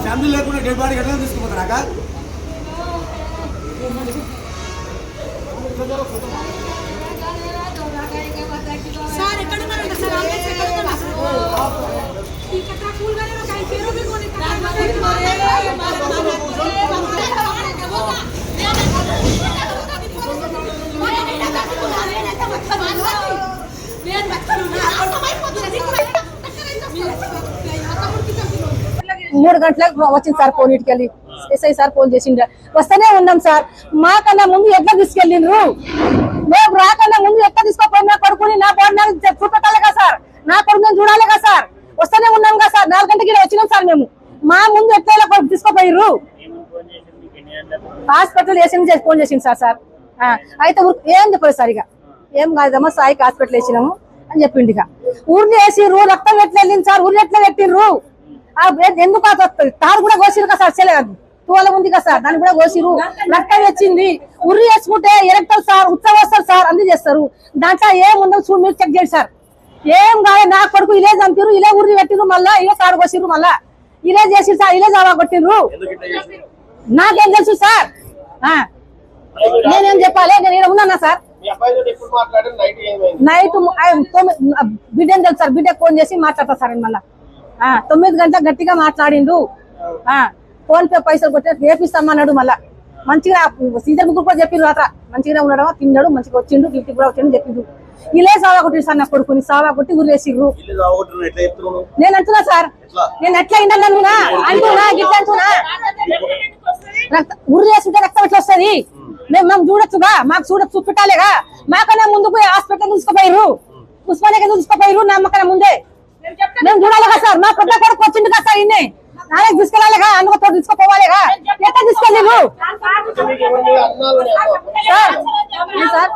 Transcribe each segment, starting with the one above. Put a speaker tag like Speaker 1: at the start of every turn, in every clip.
Speaker 1: Family లేకుండా dead body ఎట్లా తీసుకుపోతారా?
Speaker 2: Sir ఎక్కడ ఉన్నారంట సార్?
Speaker 3: మూడు గంటలకు వచ్చింది సార్ ఫోన్ ఇటుకెళ్ళి ఎస్ఐ సార్ ఫోన్ చేసిండ్రు. వస్తూనే ఉన్నాం సార్. మాకన్నా ముందు ఎట్లా తీసుకెళ్ళిండ్రు? మేము రాకన్నా ముందు ఎట్లా తీసుకోపోయినా కొడుకుని నా బాడీ చూపెట్టాలి కదా సార్, నా కొడుకుని చూడాలి కదా సార్. వస్తూనే ఉన్నాం కదా సార్, 4 గంటలకి వచ్చినాం సార్. మేము మా ముందు ఎట్లా తీసుకోపోయిర్రు? హాస్పిటల్ వేసి ఫోన్ చేసింది సార్. సార్ అయితే ఏం చెప్పలేదు సార్, ఇక ఏం కాదమ్మా సాయికి హాస్పిటల్ వేసినాము అని చెప్పిండు. ఇక ఊరిని వేసిర్రు, రక్తం ఎట్లా వెళ్ళింది సార్, ఊరిని ఎట్లా పెట్టిర్రు? ఎందుకు తాడు కూడా కోసిరు కదా సార్, చేయలేదు తువాల ఉంది కదా సార్, దాన్ని కూడా కోసిరు, రక్తం వచ్చింది. ఉర్రి వేసుకుంటే ఎరక్తారు సార్, ఉత్సవం వస్తారు సార్, అన్ని చేస్తారు. దాంట్లో ఏముందో చూడు, మీరు చెక్ చేయండి సార్. ఏం కాదు, నా కొడుకు ఇలే చంపిరు, ఇలే ఉర్రి పెట్టిరు, మళ్ళా ఇలే తాడు కోసిరు, మళ్ళా ఇలే చేసిరు సార్, ఇలే జావా కొట్టిర్రు. నాకేం తెలుసు సార్, నేనేం చెప్పాలి? నేను ఇక్కడ ఉన్నానా సార్? నైట్ బిడ్డని తెలుసు సార్, బిడ్డకు ఫోన్ చేసి మాట్లాడతా సార్. మళ్ళా 9 గంటలకు గట్టిగా మాట్లాడిండు. ఫోన్ పే పైసలు కొట్టి వేపిస్తామన్నాడు. మళ్ళా మంచిగా సీజన్ ముగ్గురు కూడా చెప్పిరు. రాత్ర మంచిగా ఉండడం, తిన్నాడు, మంచిగా వచ్చిండు, 50 కూడా వచ్చిండు చెప్పిండు. ఇలే సావా కొట్టిరు సార్, నా కొడుకుని సావా కొట్టి ఊరేసిర్రు. నేను అంటున్నా సార్, నేను ఎట్లా ఇంటన్నా అంటున్నా, గిట్లా అంటున్నా. ఉర్రి వేసుకుంటే రక్తం ఎట్లా వస్తుంది? మేము చూడొచ్చుగా, మాకు చూపెట్టాలిగా. మాకన్నా ముందుకు హాస్పిటల్ తీసుకుపోయారు, ఉస్మానియా తీసుకుపోయారు. నమ్మకన్నా ముందే మేము చూడాలి కదా సార్. మా పెద్ద కొడుకు వచ్చింది కదా సార్, ఇన్నే నాయకు తీసుకెళ్ళాలిగా, అందుకో తీసుకోపోవాలిగా. ఎట్లా తీసుకెళ్ళిరు సార్?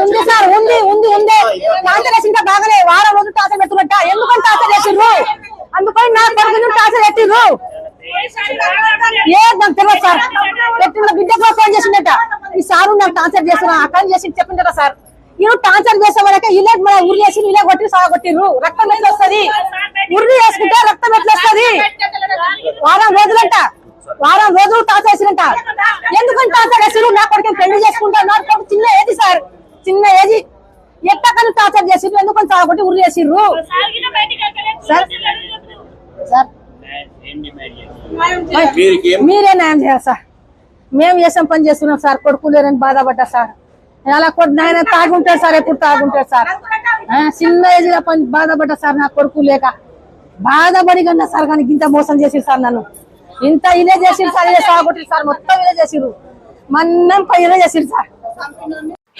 Speaker 3: ఉంది సార్, ఉంది ఉంది ఉంది. టార్చర్ వేసింటే బాగానే వారం రోజులు టార్చర్ పెట్టుకుంటా. ఎందుకని టార్చర్ చేసిండ్రు? అందుకని నా కొడుకు టార్చర్ పెట్టిర్రు. నాకు తెలియదు సార్. పెట్టిన బిడ్డ కూడా ఫోన్ చేసిందట, ఈ సారు నాకు టార్చర్ చేస్తున్నా అక్కడ చేసి చెప్పిందట సార్. ఈయన టార్చర్ చేసే వరకే ఇలే మన ఉరి వేసి ఇలే కొట్టి సాగొట్టిర్రు. రక్తం ఎట్లా వస్తుంది? ఉరి వేసుకుంటే రక్తం ఎట్లా వస్తుంది? వారం రోజులంట, వారం రోజులు టార్చర్ వేసిరంట. ఎందుకని టార్చర్ వేసిరు? నా కొడుకు పెళ్లి చేసుకుంటా, నా కొడుకు చిన్న ఏజ్ సార్, చిన్న ఏజ్. ఎట్లా కానీ టార్చర్ చేసిర్రు? ఎందుకని సాగొట్టి ఉరి వేసిర్రు సార్? సార్ మీరే న్యాయం చేయాలి సార్. మేము చేసాం పని చేస్తున్నాం సార్. కొడుకు లేరని బాధపడ్డా సార్. అలా నాయన తాగుంటాడు సార్, ఎప్పుడు తాగుంటాడు సార్. చిన్న ఏజ్ లో పని బాధపడ్డా సార్. నా కొడుకు లేక బాధపడి కన్నా సార్, కానీ ఇంత మోసం చేసిరు సార్. నన్ను ఇంత ఇలే చేసిరు సార్, ఇలే సాగొట్టిరు సార్, మొత్తం ఇలే చేసిరు, మన్నం పైన చేసిరు సార్.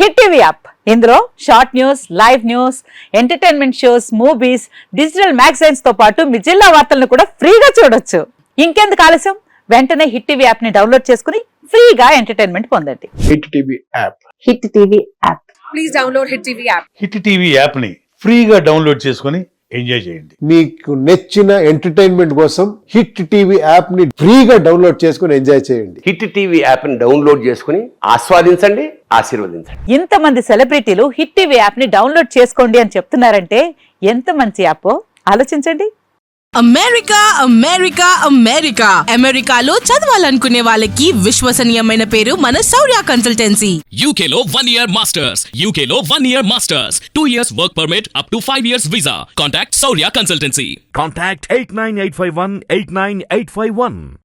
Speaker 4: హిట్ టీవీ యాప్, ఇందులో short news, live news, entertainment shows, movies, digital magazines తో పాటు మీ జిల్లా వార్తలను కూడా ఫ్రీగా చూడొచ్చు. ఇంకెందుకు ఆలస్యం? వెంటనే హిట్ టీవీ యాప్ ని డౌన్లోడ్ చేసుకుని ఫ్రీగా ఎంటర్టైన్మెంట్ పొందండి.
Speaker 5: Hit TV app,
Speaker 4: hit TV app, please download hit TV app.
Speaker 6: Hit TV app ని ఫ్రీగా డౌన్లోడ్ చేసుకుని ఎంజాయ్ చేయండి.
Speaker 5: మీకు నచ్చిన ఎంటర్టైన్మెంట్ కోసం హిట్ టీవీ యాప్ ని ఫ్రీగా డౌన్లోడ్ చేసుకుని ఎంజాయ్ చేయండి.
Speaker 7: హిట్ టీవీ యాప్ ని డౌన్లోడ్ చేసుకుని ఆస్వాదించండి, ఆశీర్వదించండి.
Speaker 4: ఇంతమంది సెలబ్రిటీలు హిట్ టీవీ యాప్ ని డౌన్లోడ్ చేసుకోండి అని చెప్తున్నారంటే ఎంత మంచి యాప్ ఆలోచించండి.
Speaker 8: అమెరికా అమెరికా అమెరికా అమెరికాలో చదవాలనుకునే వాళ్ళకి విశ్వసనీయమైన పేరు మన శౌర్య కన్సల్టెన్సీ.
Speaker 9: UK లో 1 year masters, UK లో 1 year masters, 2 years work permit up to 5 years visa. Contact Shaurya Consultancy.
Speaker 10: Contact 89851 89851.